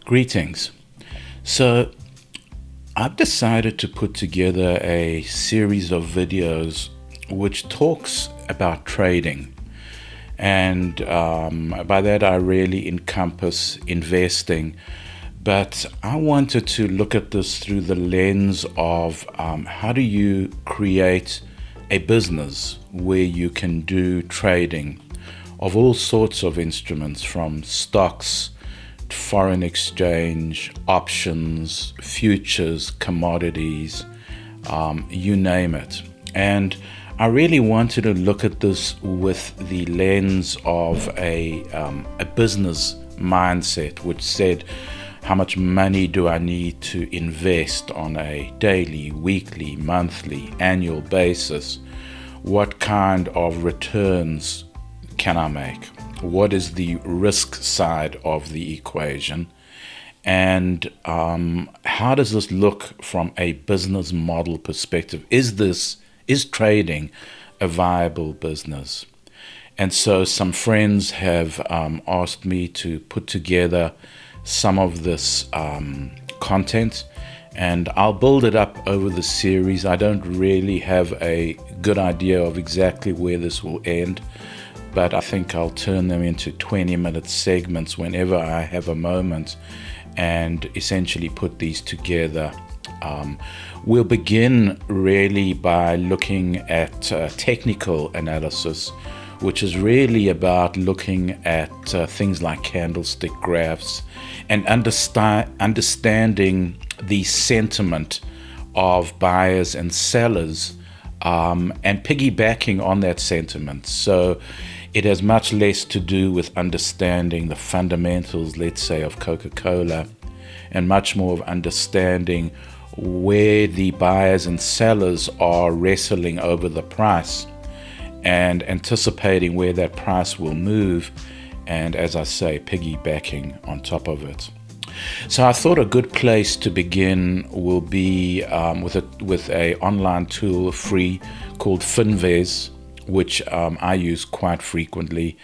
Greetings. So I've decided to put together a series of videos which talks about trading. And by that I really encompass investing. But I wanted to look at this through the lens of how do you create a business where you can do trading of all sorts of instruments, from stocks, foreign exchange, options, futures, commodities, you name it. And I really wanted to look at this with the lens of a business mindset, which said, how much money do I need to invest on a daily, weekly, monthly, annual basis? What kind of returns can I make? What is the risk side of the equation? And how does this look from a business model perspective? Is trading a viable business? And so some friends have asked me to put together some of this content, and I'll build it up over the series. I don't really have a good idea of exactly where this will end, but I think I'll turn them into 20-minute segments whenever I have a moment and essentially put these together. We'll begin really by looking at technical analysis, which is really about looking at things like candlestick graphs and understanding the sentiment of buyers and sellers, and piggybacking on that sentiment. So it has much less to do with understanding the fundamentals, let's say, of Coca-Cola, and much more of understanding where the buyers and sellers are wrestling over the price and anticipating where that price will move, and, as I say, piggybacking on top of it. So I thought a good place to begin will be with a online tool, free, called Finvez, which I use quite frequently,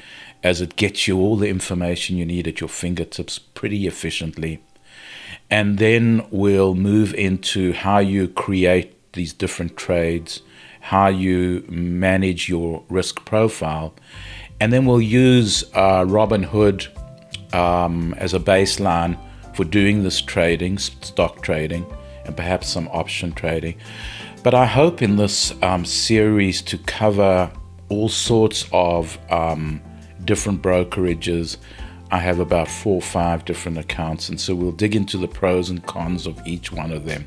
as it gets you all the information you need at your fingertips pretty efficiently. And then we'll move into how you create these different trades, how you manage your risk profile, and then we'll use Robinhood as a baseline for doing this trading, stock trading, and perhaps some option trading. But I hope in this series to cover all sorts of different brokerages. I have about 4 or 5 different accounts, and so we'll dig into the pros and cons of each one of them.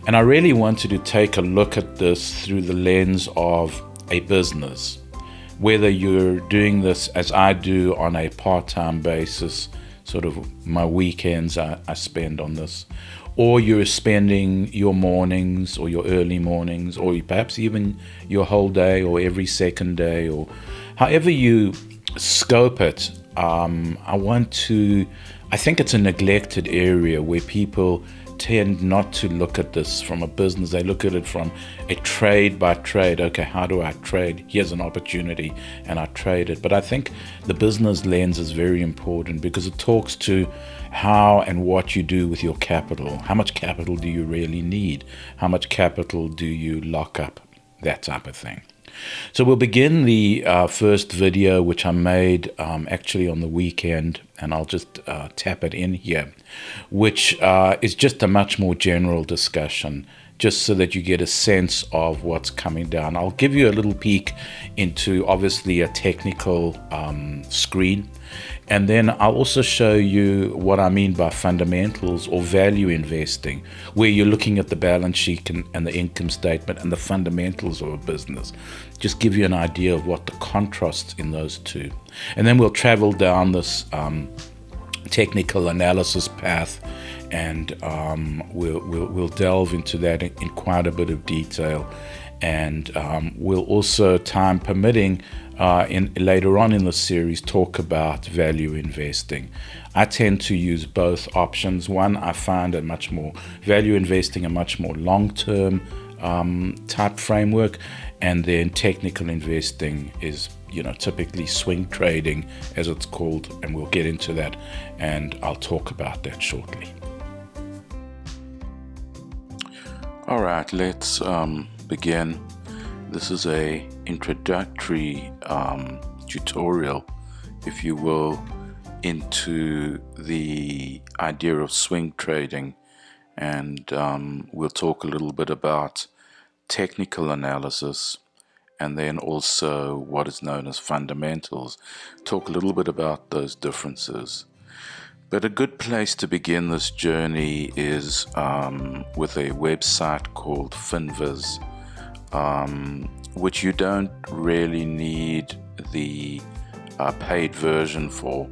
And I really wanted to take a look at this through the lens of a business. Whether you're doing this as I do on a part-time basis, sort of my weekends I spend on this, or you're spending your mornings or your early mornings, or perhaps even your whole day or every second day, or however you scope it. I think it's a neglected area where people tend not to look at this from a business. They look at it from a trade by trade. Okay, how do I trade? Here's an opportunity and I trade it. But I think the business lens is very important because it talks to how and what you do with your capital. How much capital do you really need? How much capital do you lock up? That type of thing. So we'll begin the first video, which I made actually on the weekend, and I'll just tap it in here, which is just a much more general discussion, just so that you get a sense of what's coming down. I'll give you a little peek into, obviously, a technical screen, and then I'll also show you what I mean by fundamentals or value investing, where you're looking at the balance sheet and the income statement and the fundamentals of a business. Just give you an idea of what the contrasts in those two. And then we'll travel down this technical analysis path, and we'll delve into that in quite a bit of detail. And we'll also, time permitting, later on in the series, talk about value investing. I tend to use both options. One, I find a much more value investing, a much more long-term type framework, and then technical investing is typically swing trading, as it's called, and we'll get into that, and I'll talk about that shortly. All right, let's begin. This is a introductory tutorial, if you will, into the idea of swing trading, and we'll talk a little bit about technical analysis, and then also what is known as fundamentals. Talk a little bit about those differences. But a good place to begin this journey is with a website called Finviz, which you don't really need the paid version for.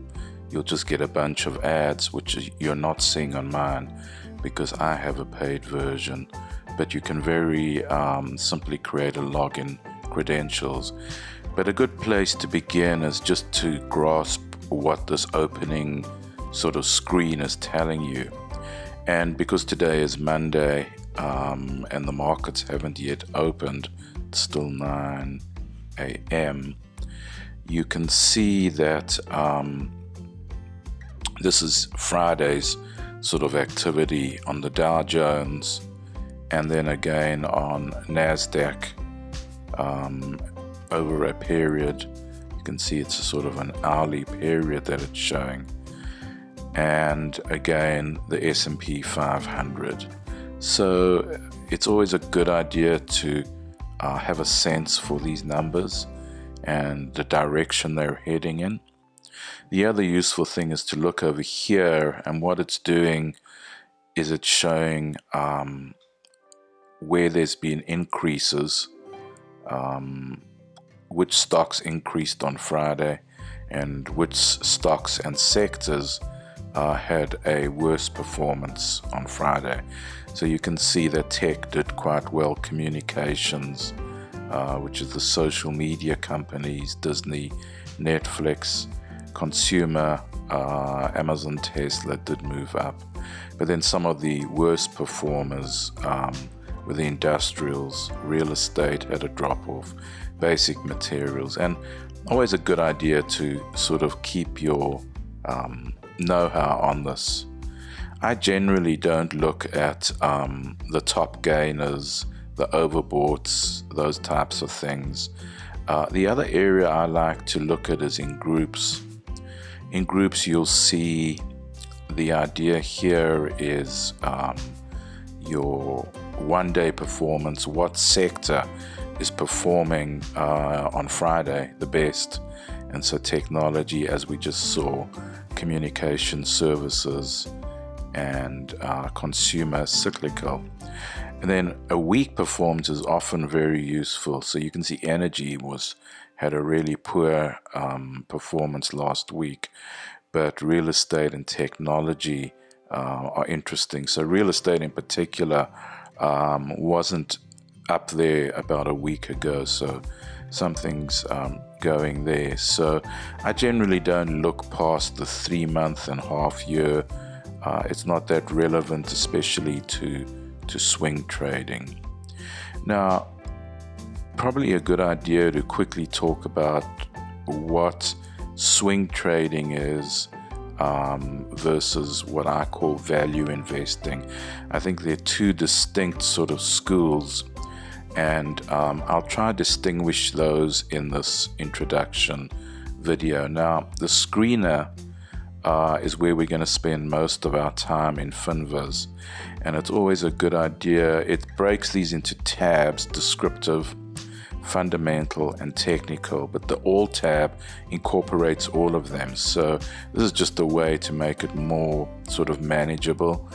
You'll just get a bunch of ads, which you're not seeing on mine because I have a paid version. But you can very simply create a login credentials. But a good place to begin is just to grasp what this opening sort of screen is telling you. And because today is Monday and the markets haven't yet opened, it's still 9 a.m., you can see that this is Friday's sort of activity on the Dow Jones, and then again on NASDAQ over a period. You can see it's a sort of an hourly period that it's showing, and again the S&P 500. So it's always a good idea to have a sense for these numbers and the direction they're heading in. The other useful thing is to look over here, and what it's doing is it's showing where there's been increases, which stocks increased on Friday and which stocks and sectors had a worse performance on Friday. So you can see that tech did quite well, communications, which is the social media companies, Disney, Netflix, consumer, Amazon, Tesla did move up. But then some of the worst performers were the industrials, real estate had a drop off, basic materials, and always a good idea to sort of keep your know-how on this. I generally don't look at the top gainers, the overboughts, those types of things. The other area I like to look at is in groups. In groups, you'll see the idea here is your one-day performance, what sector is performing on Friday the best. And so technology, as we just saw, communication services, and consumer cyclical. And then a week performance is often very useful. So you can see energy had a really poor performance last week, but real estate and technology are interesting. So real estate in particular wasn't up there about a week ago, so something's going there. So I generally don't look past the 3-month and half year. It's not that relevant, especially to swing trading. Now, probably a good idea to quickly talk about what swing trading is versus what I call value investing. I think they're two distinct sort of schools, and I'll try to distinguish those in this introduction video. Now, the screener is where we're going to spend most of our time in Finviz, and it's always a good idea. It breaks these into tabs: descriptive, fundamental, and technical, but the all tab incorporates all of them. So this is just a way to make it more sort of manageable,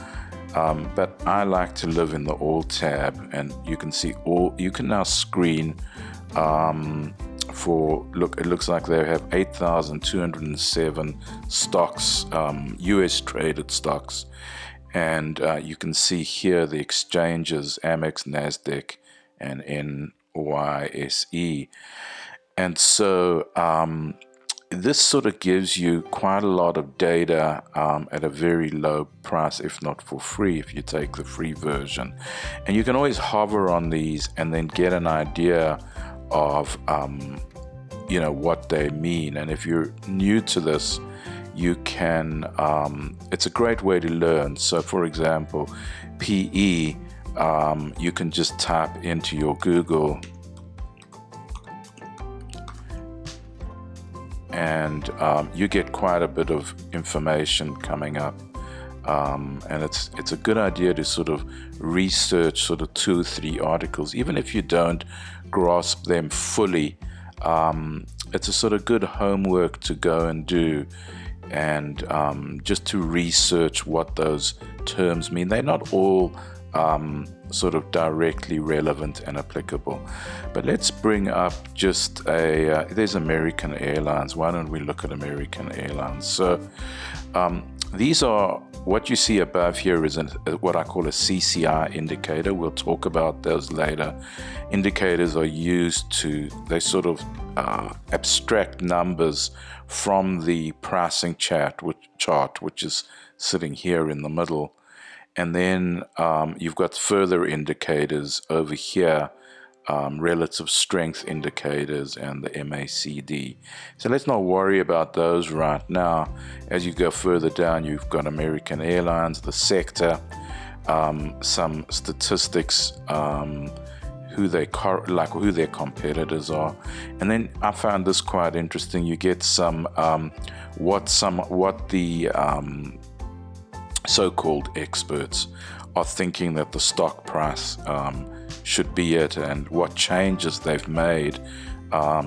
but I like to live in the all tab, and you can see you can now screen it looks like they have 8,207 stocks, US traded stocks, and you can see here the exchanges: Amex, Nasdaq, and NYSE. And so this sort of gives you quite a lot of data at a very low price, if not for free, if you take the free version. And you can always hover on these and then get an idea of what they mean. And if you're new to this, you can, it's a great way to learn. So for example, PE, you can just type into your Google and you get quite a bit of information coming up. And it's a good idea to sort of research sort of 2 or 3 articles, even if you don't grasp them fully. It's a sort of good homework to go and do, and just to research what those terms mean. They're not all sort of directly relevant and applicable. But let's bring up just there's American Airlines. Why don't we look at American Airlines? So these are, what you see above here is what I call a CCI indicator. We'll talk about those later. Indicators are used they sort of abstract numbers from the pricing chart, which is sitting here in the middle. And then you've got further indicators over here, relative strength indicators and the MACD. So let's not worry about those right now. As you go further down, you've got American Airlines, the sector, some statistics, who their competitors are. And then I found this quite interesting. You get some what the so-called experts are thinking that the stock price should be at, and what changes they've made.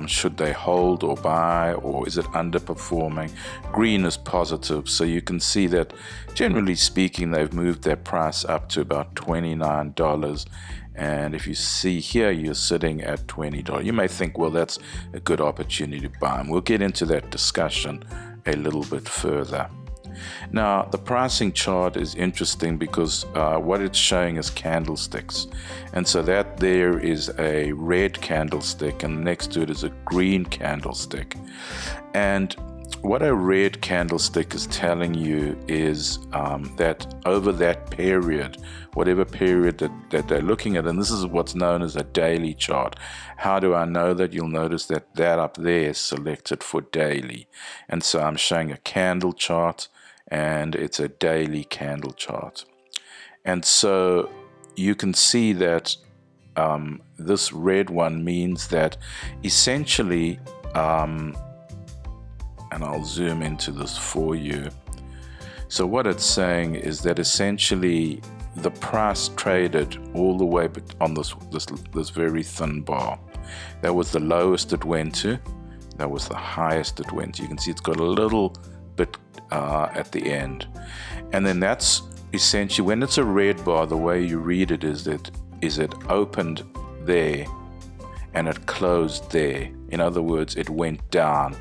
Should they hold or buy, or is it underperforming? Green is positive, so you can see that generally speaking they've moved their price up to about $29, and if you see here you're sitting at $20. You may think, well, that's a good opportunity to buy, and we'll get into that discussion a little bit further. Now, the pricing chart is interesting because what it's showing is candlesticks. And so that there is a red candlestick, and next to it is a green candlestick. And what a red candlestick is telling you is that over that period, whatever period that they're looking at, and this is what's known as a daily chart. How do I know that? You'll notice that up there is selected for daily. And so I'm showing a candle chart, and it's a daily candle chart. And so you can see that this red one means that essentially, and I'll zoom into this for you. So what it's saying is that essentially the price traded all the way on this very thin bar. That was the lowest it went to. That was the highest it went to. You can see it's got a little bit at the end, and then that's essentially, when it's a red bar, the way you read it is it opened there and it closed there. In other words, it went down.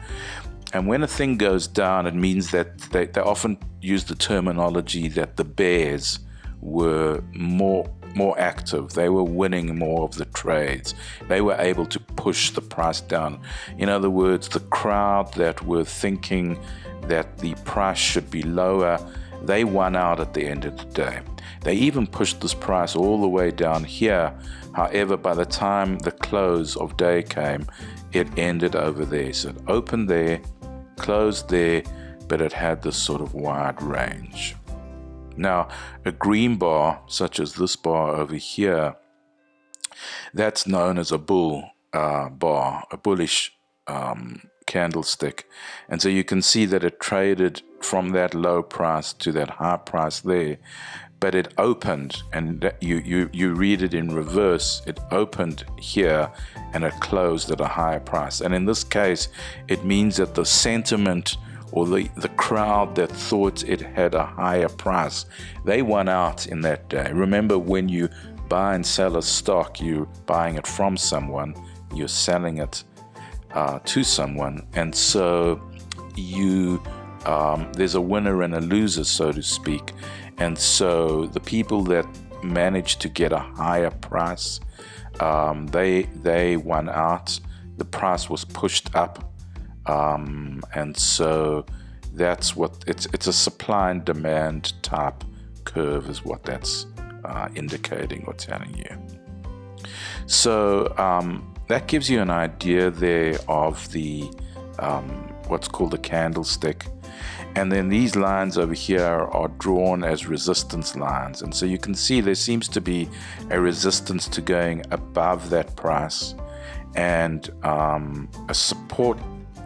And when a thing goes down, it means that they often use the terminology that the bears were more active. They were winning more of the trades. They were able to push the price down. In other words, the crowd that were thinking that the price should be lower, they won out at the end of the day. They even pushed this price all the way down here. However, by the time the close of day came, it ended over there. So it opened there, closed there, but it had this sort of wide range. Now, a green bar, such as this bar over here, that's known as a bull bar, a bullish candlestick. And so you can see that it traded from that low price to that high price there, but it opened, and you read it in reverse. It opened here and it closed at a higher price. And in this case, it means that the sentiment, or the crowd that thought it had a higher price, they won out in that day. Remember, when you buy and sell a stock, you're buying it from someone, you're selling it to someone, and so there's a winner and a loser, so to speak. And so the people that managed to get a higher price, they won out. The price was pushed up, and so that's what it's a supply and demand type curve is what that's indicating or telling you. So that gives you an idea there of the what's called a candlestick. And then these lines over here are drawn as resistance lines. And so you can see there seems to be a resistance to going above that price, and a support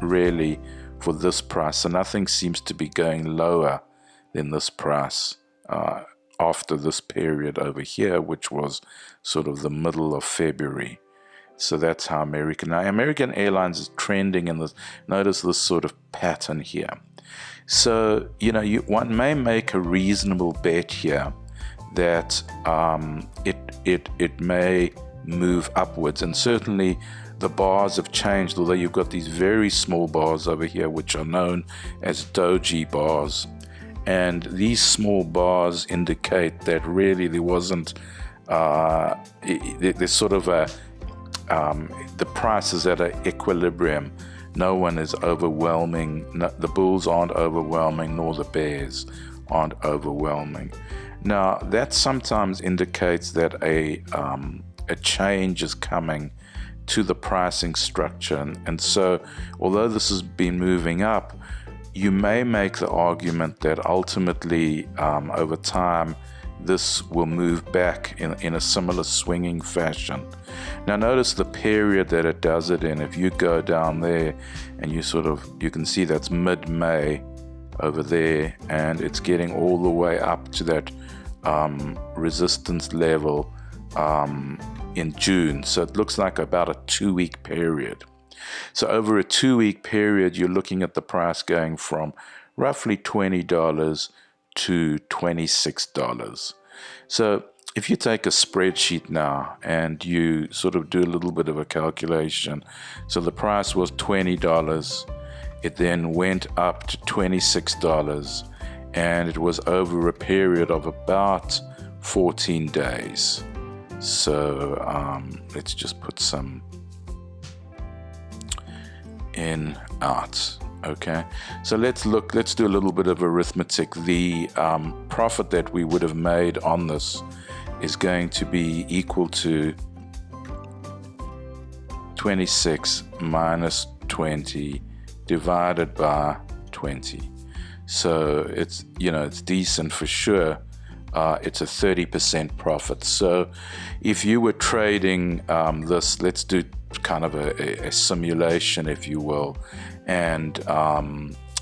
really for this price. So nothing seems to be going lower than this price after this period over here, which was sort of the middle of February. So that's how American Airlines is trending in this. Notice this sort of pattern here. So, one may make a reasonable bet here that it may move upwards. And certainly the bars have changed, although you've got these very small bars over here, which are known as doji bars. And these small bars indicate that really there wasn't, there's sort of the price is at an equilibrium. No one is overwhelming. The bulls aren't overwhelming, nor the bears aren't overwhelming. Now, that sometimes indicates that a change is coming to the pricing structure. And so, although this has been moving up, you may make the argument that ultimately, over time, this will move back in a similar swinging fashion. Now notice the period that it does it in. If you go down there and you can see that's mid-May over there, and it's getting all the way up to that resistance level in June. So it looks like about a 2-week period. So over a 2-week period, you're looking at the price going from roughly $20 to $26. So if you take a spreadsheet now and you sort of do a little bit of a calculation, so the price was $20, it then went up to $26, and it was over a period of about 14 days. So let's just put some in out. Okay, so let's do a little bit of arithmetic. The profit that we would have made on this is going to be equal to 26 minus 20 divided by 20. So it's decent for sure. It's a 30% profit. So if you were trading this, let's do kind of a simulation, if you will, and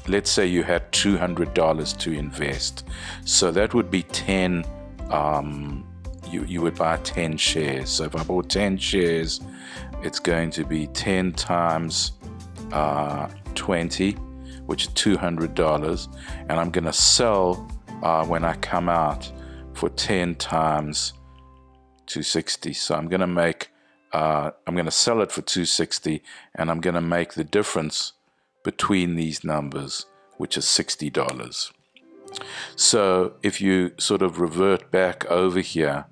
let's say you had $200 to invest. So that would be 10, you would buy 10 shares. So if I bought 10 shares, it's going to be 10 times 20, which is $200, and I'm going to sell when I come out for 10 times 260. So I'm going to sell it for 260, and I'm going to make the difference between these numbers, which is $60. So if you sort of revert back over here,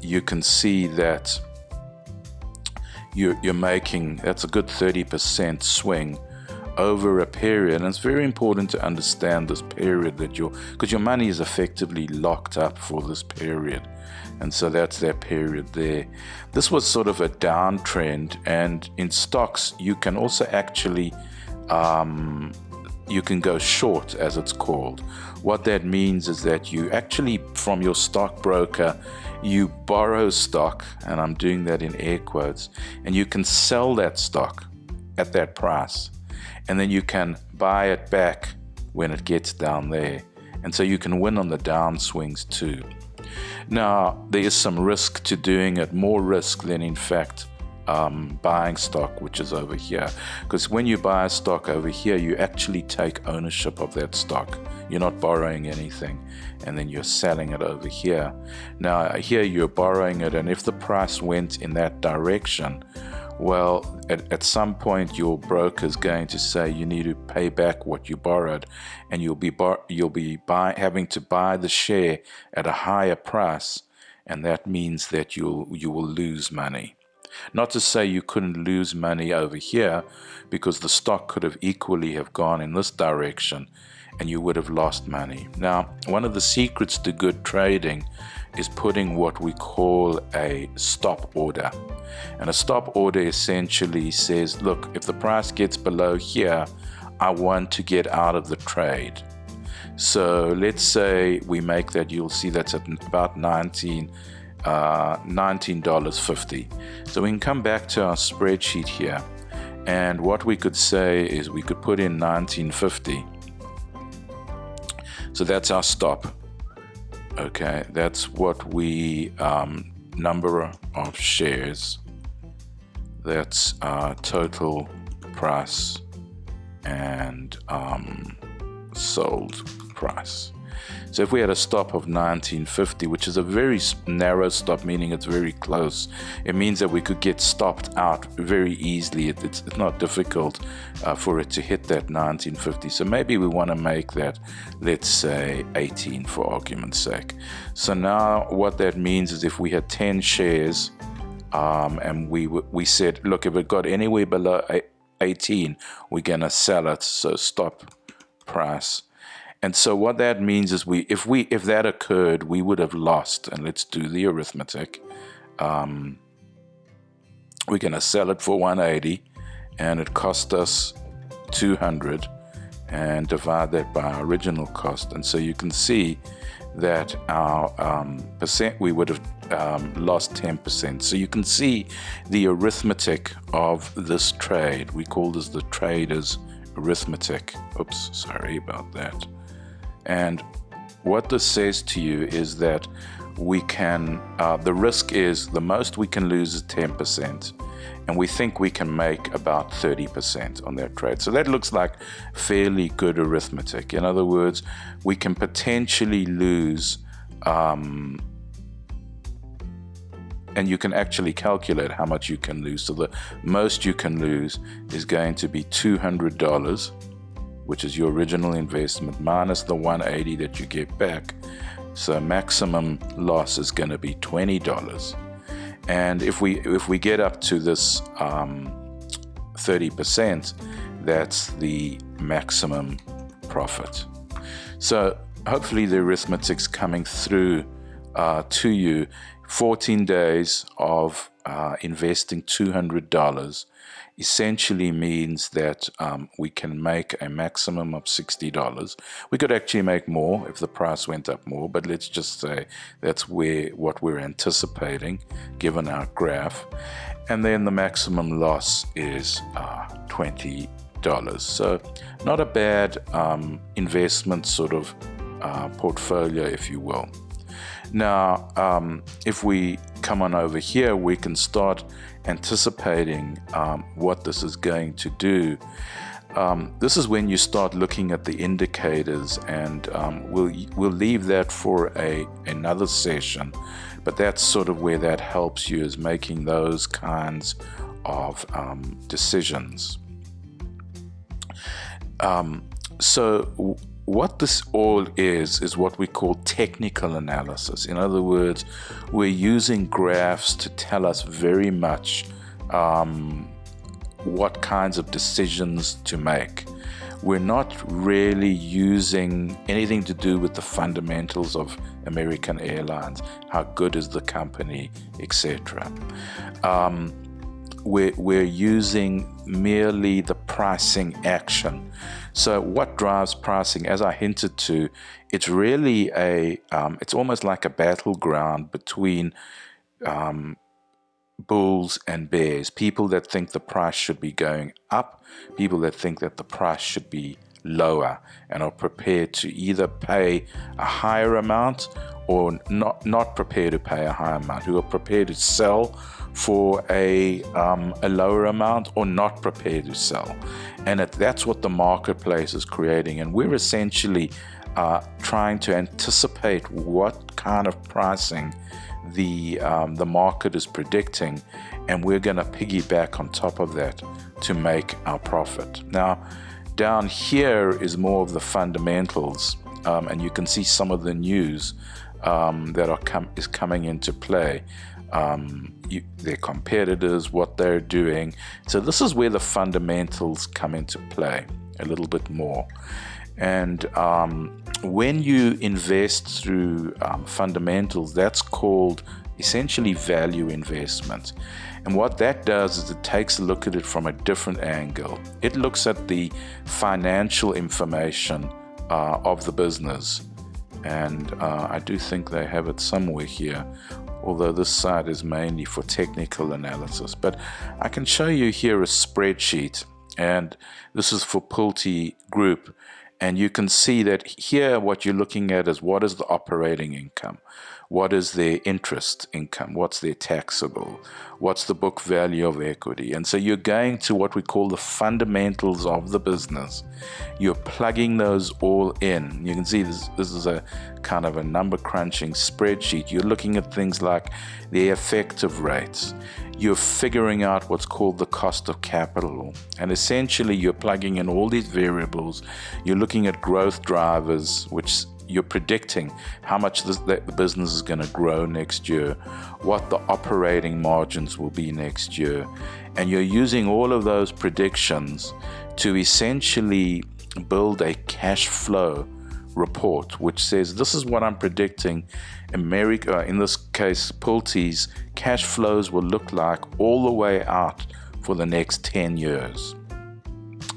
you can see that you're making, that's a good 30% swing over a period. And it's very important to understand this period because your money is effectively locked up for this period. And so that's that period there. This was sort of a downtrend, and in stocks you can also actually you can go short, as it's called. What that means is that you actually, from your stockbroker, you borrow stock, and I'm doing that in air quotes, and you can sell that stock at that price, and then you can buy it back when it gets down there. And so you can win on the downswings too. Now, there is some risk to doing it, more risk than in fact buying stock, which is over here. Because when you buy a stock over here, you actually take ownership of that stock. You're not borrowing anything, and then you're selling it over here. Now, here you're borrowing it, and if the price went in that direction, well, at some point your broker is going to say you need to pay back what you borrowed, and you'll be having to buy the share at a higher price, and that means that you will lose money. Not to say you couldn't lose money over here, because the stock could have equally have gone in this direction, and you would have lost money. Now, one of the secrets to good trading is putting what we call a stop order. And a stop order essentially says, look, if the price gets below here, I want to get out of the trade. So let's say we make that, you'll see that's at about $19.50. So we can come back to our spreadsheet here, and what we could say is we could put in 1950. So that's our stop. Okay, that's what we number of shares. That's total price and sold price. So if we had a stop of 1950, which is a very narrow stop, meaning it's very close, it means that we could get stopped out very easily. It's not difficult for it to hit that 1950. So maybe we want to make that, let's say, 18 for argument's sake. So now what that means is if we had 10 shares and we said, look, if it got anywhere below 18, we're going to sell it. So stop price. And so what that means is if that occurred, we would have lost. And let's do the arithmetic. We're going to sell it for 180, and it cost us 200, and divide that by our original cost. And so you can see that our percent, we would have lost 10%. So you can see the arithmetic of this trade. We call this the trader's arithmetic. Oops, sorry about that. And what this says to you is that we can, the risk is the most we can lose is 10%, and we think we can make about 30% on that trade. So that looks like fairly good arithmetic. In other words, we can potentially lose, and you can actually calculate how much you can lose. So the most you can lose is going to be $200, which is your original investment, minus the 180 that you get back. So maximum loss is going to be $20. And if we get up to this 30%, that's the maximum profit. So hopefully the arithmetic's coming through to you. 14 days of investing $200 essentially means that we can make a maximum of $60. We could actually make more if the price went up more, but let's just say that's what we're anticipating given our graph. And then the maximum loss is $20. So not a bad investment sort of portfolio, if you will. Now, if we come on over here, we can start anticipating what this is going to do. This is when you start looking at the indicators, and we'll leave that for another session, but that's sort of where that helps you, is making those kinds of decisions. So what this all is what we call technical analysis. In other words, we're using graphs to tell us very much what kinds of decisions to make. We're not really using anything to do with the fundamentals of American Airlines, how good is the company, etc. We're using merely the pricing action. So what drives pricing? As I hinted to, it's really it's almost like a battleground between bulls and bears. People that think the price should be going up, people that think that the price should be lower, and are prepared to either pay a higher amount or not prepared to pay a higher amount, who are prepared to sell for a lower amount or not prepared to sell. And that's what the marketplace is creating. And we're essentially trying to anticipate what kind of pricing the market is predicting, and we're going to piggyback on top of that to make our profit. Now, down here is more of the fundamentals, and you can see some of the news that is coming into play. Their competitors, what they're doing. So this is where the fundamentals come into play a little bit more. And when you invest through fundamentals, that's called essentially value investment. And what that does is it takes a look at it from a different angle. It looks at the financial information of the business. And I do think they have it somewhere here, although this side is mainly for technical analysis. But I can show you here a spreadsheet, and this is for Pulte Group. And you can see that here what you're looking at is what is the operating income, what is their interest income, what's their taxable, what's the book value of equity. And so you're going to what we call the fundamentals of the business. You're plugging those all in. You can see this is a kind of a number crunching spreadsheet. You're looking at things like the effective rates. You're figuring out what's called the cost of capital. And essentially, you're plugging in all these variables. You're looking at growth drivers, which you're predicting how much the business is going to grow next year, what the operating margins will be next year. And you're using all of those predictions to essentially build a cash flow report, which says this is what I'm predicting America, in this case Pulte's cash flows will look like all the way out for the next 10 years,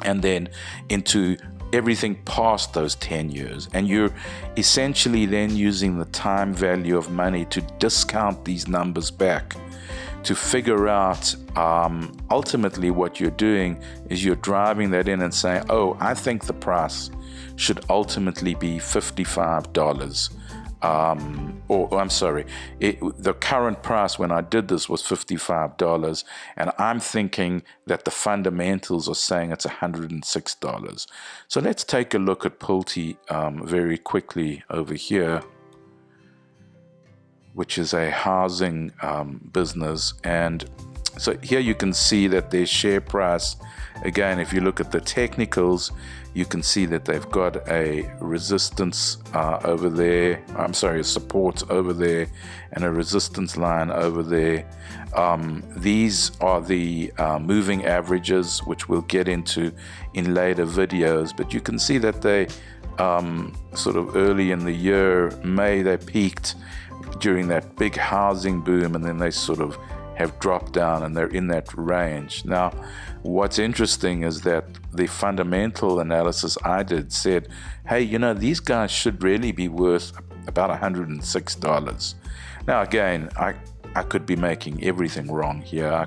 and then into everything past those 10 years. And you're essentially then using the time value of money to discount these numbers back to figure out ultimately what you're doing is you're driving that in and saying, oh, I think the price should ultimately be $55. The current price when I did this was $55, and I'm thinking that the fundamentals are saying it's $106. So let's take a look at Pulte very quickly over here, which is a housing business. And so here you can see that their share price, again, if you look at the technicals, you can see that they've got a resistance over there, a support over there, and a resistance line over there. These are the moving averages, which we'll get into in later videos, but you can see that they sort of early in the year, May, they peaked during that big housing boom, and then they sort of have dropped down and they're in that range. Now, what's interesting is that the fundamental analysis I did said, hey, these guys should really be worth about $106. Now, again, I could be making everything wrong here.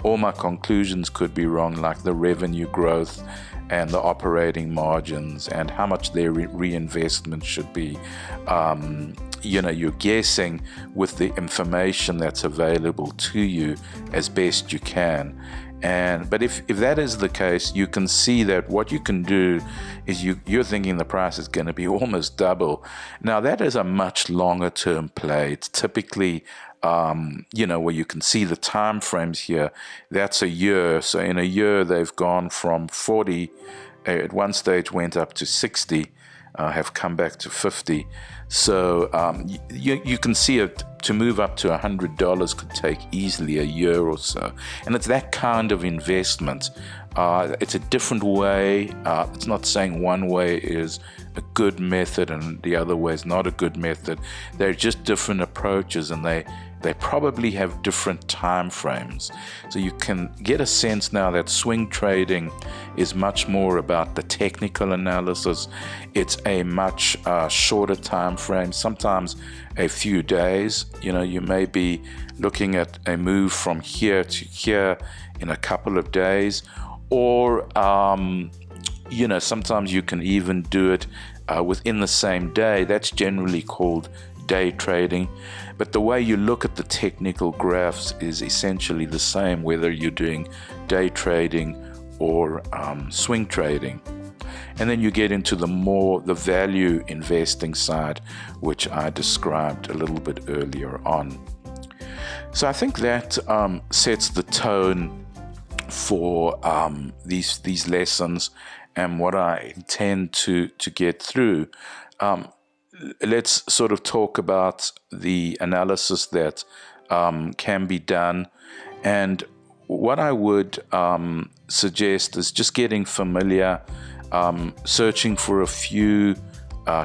All my conclusions could be wrong, like the revenue growth and the operating margins and how much their reinvestment should be. You're guessing with the information that's available to you as best you can. But if that is the case, you can see that what you can do is you're thinking the price is going to be almost double. Now, that is a much longer term play. It's typically where you can see the time frames here. That's a year. So in a year, they've gone from 40, at one stage went up to 60, have come back to 50. So you can see it, to move up to $100 could take easily a year or so. And it's that kind of investment. It's a different way. It's not saying one way is a good method and the other way is not a good method. They're just different approaches, and they probably have different time frames. So you can get a sense now that swing trading is much more about the technical analysis. It's a much shorter time frame, sometimes a few days. You may be looking at a move from here to here in a couple of days, or sometimes you can even do it within the same day. That's generally called day trading. But the way you look at the technical graphs is essentially the same, whether you're doing day trading or swing trading. And then you get into the value investing side, which I described a little bit earlier on. So I think that sets the tone for these lessons and what I intend to get through. Let's sort of talk about the analysis that can be done. And what I would suggest is just getting familiar searching for a few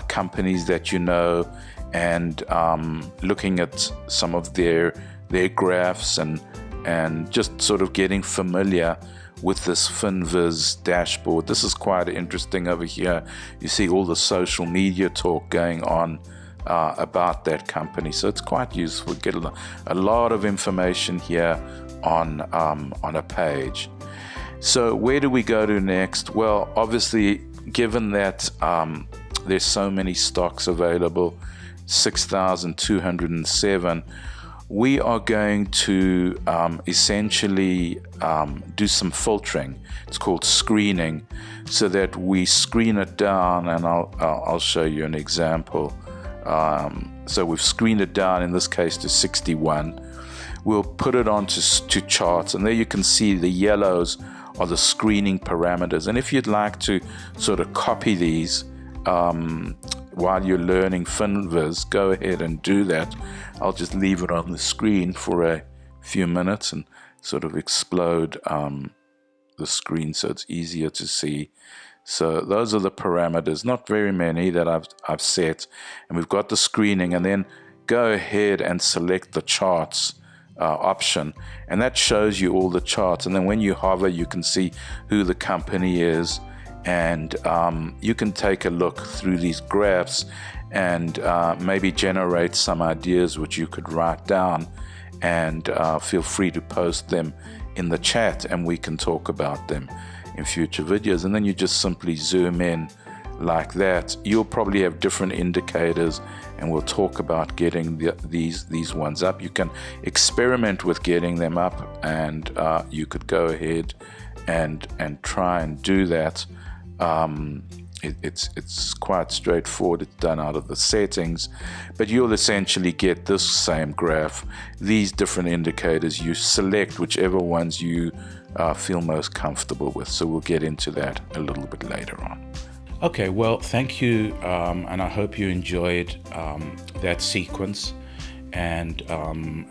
companies that you know, and looking at some of their graphs, and just sort of getting familiar with this FinViz dashboard. This is quite interesting over here. You see all the social media talk going on about that company, so it's quite useful. Get a lot of information here on a page. So where do we go to next? Well, obviously, given that there's so many stocks available, 6,207, we are going to essentially do some filtering. It's called screening, so that we screen it down, and I'll show you an example. So we've screened it down, in this case, to 61. We'll put it onto charts, and there you can see the yellows are the screening parameters. And if you'd like to sort of copy these while you're learning FinViz, go ahead and do that. I'll just leave it on the screen for a few minutes and sort of explode the screen so it's easier to see. So those are the parameters, not very many, that I've set, and we've got the screening. And then go ahead and select the charts option, and that shows you all the charts. And then when you hover, you can see who the company is, and you can take a look through these graphs and maybe generate some ideas which you could write down, and feel free to post them in the chat, and we can talk about them in future videos. And then you just simply zoom in like that. You'll probably have different indicators, and we'll talk about getting these ones up. You can experiment with getting them up, and you could go ahead and try and do that. It's quite straightforward. It's done out of the settings, but you'll essentially get this same graph, these different indicators. You select whichever ones you feel most comfortable with. So we'll get into that a little bit later on. Okay, well, thank you, and I hope you enjoyed that sequence. And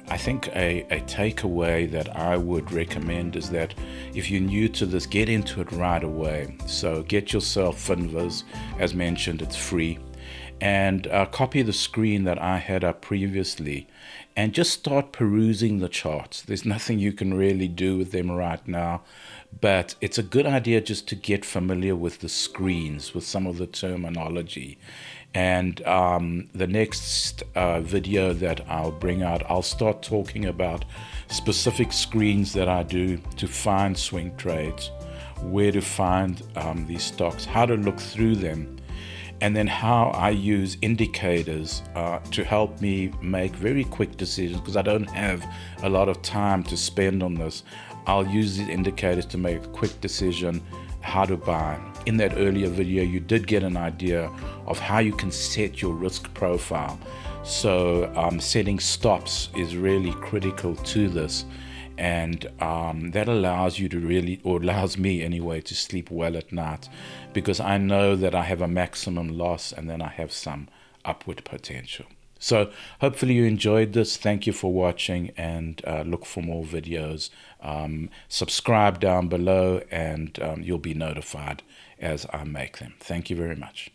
I think a takeaway that I would recommend is that if you're new to this, get into it right away. So get yourself FinViz. As mentioned, it's free. And copy the screen that I had up previously, and just start perusing the charts. There's nothing you can really do with them right now, but it's a good idea just to get familiar with the screens, with some of the terminology. And the next video that I'll bring out, I'll start talking about specific screens that I do to find swing trades, where to find these stocks, how to look through them, and then how I use indicators to help me make very quick decisions, because I don't have a lot of time to spend on this. I'll use these indicators to make a quick decision how to buy. In that earlier video, you did get an idea of how you can set your risk profile. So setting stops is really critical to this. And that allows you to really, or allows me anyway, to sleep well at night, because I know that I have a maximum loss and then I have some upward potential. So hopefully you enjoyed this. Thank you for watching, and look for more videos. Subscribe down below, and you'll be notified as I make them. Thank you very much.